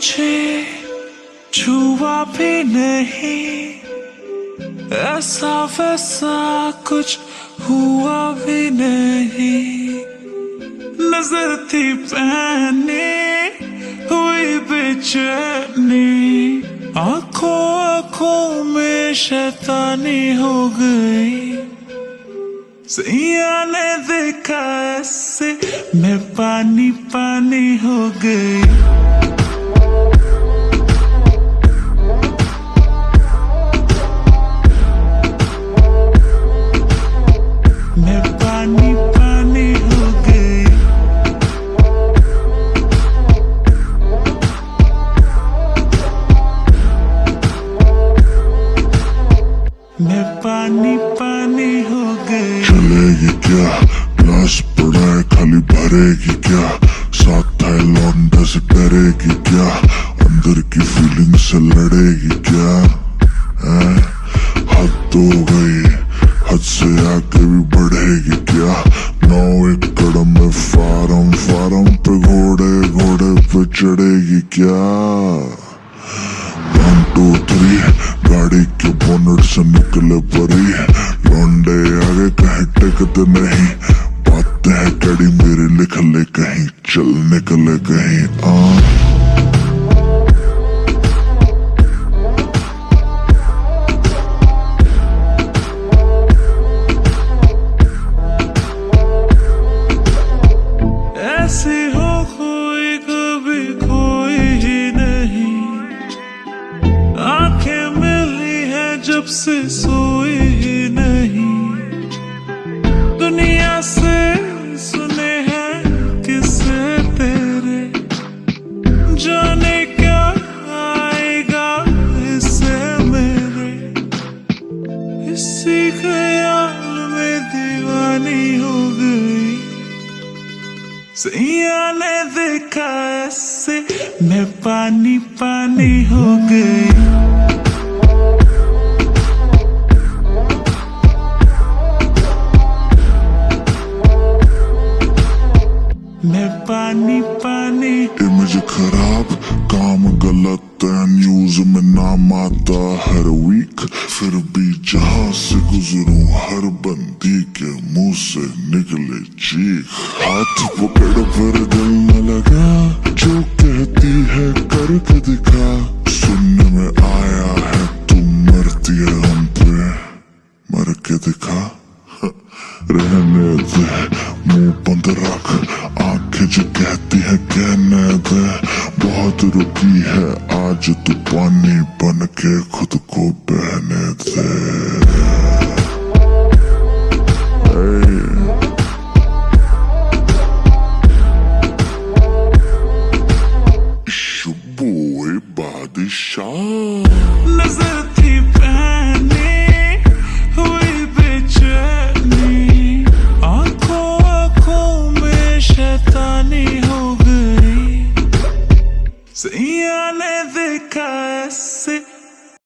मुझे छुआ भी नहीं, ऐसा वैसा कुछ हुआ भी नहीं। नजर थी पहने हुई बेचैनी, आंखों आंखों में शैतानी हो गई। सैया ने देखा ऐसे मैं पानी पानी हो गई। मैं पानी पानी हो गई। मैं पानी पानी हो गई। चलेगी क्या ग्लास पड़ा है खाली भरेगी क्या, साथ है लौंडा से डरेगी क्या, अंदर की फीलिंग से लड़ेगी क्या। हद हो गई, हद से आगे भी बढ़ेगी क्या। 9 एकड़ में फार्म, फार्म पे घोड़े, घोड़े पे चढ़ेगी क्या। 1 2 3 गाड़ी के बोनट से निकले परी, लौंडे आगे कहीं टिकते नहीं। बातें हैं कड़ी मेरी लिख ले कहीं, चल निकले कहीं। ऐसी हो कोई कभी कोई ही नहीं, आंखें मिली है जब से सोई ही नहीं। दुनिया से सुने हैं किस्से तेरे, जाने क्या आएगा इससे मेरे। इसी ख्याल में दीवानी हो गई। सैया ने देखा ऐसे मैं पानी पानी हो गई। मैं पानी पानी। इमेज खराब, काम गलत, न्यूज में नाम आता हर वीक। फिर भी जहां से गुजरूं हर बंदी के मुंह से निकले चीख। हाथ पकड़ पर दिल न लगा, जो कहती है करके दिखा। सुनने में आया है तू मरती है हम पे, मर के दिखा। रहने दे मुंह बंद रख, आंखें जो कहती है कहने दे। बहुत रुकी है आज तू पानी बन के खुद को बहने दे।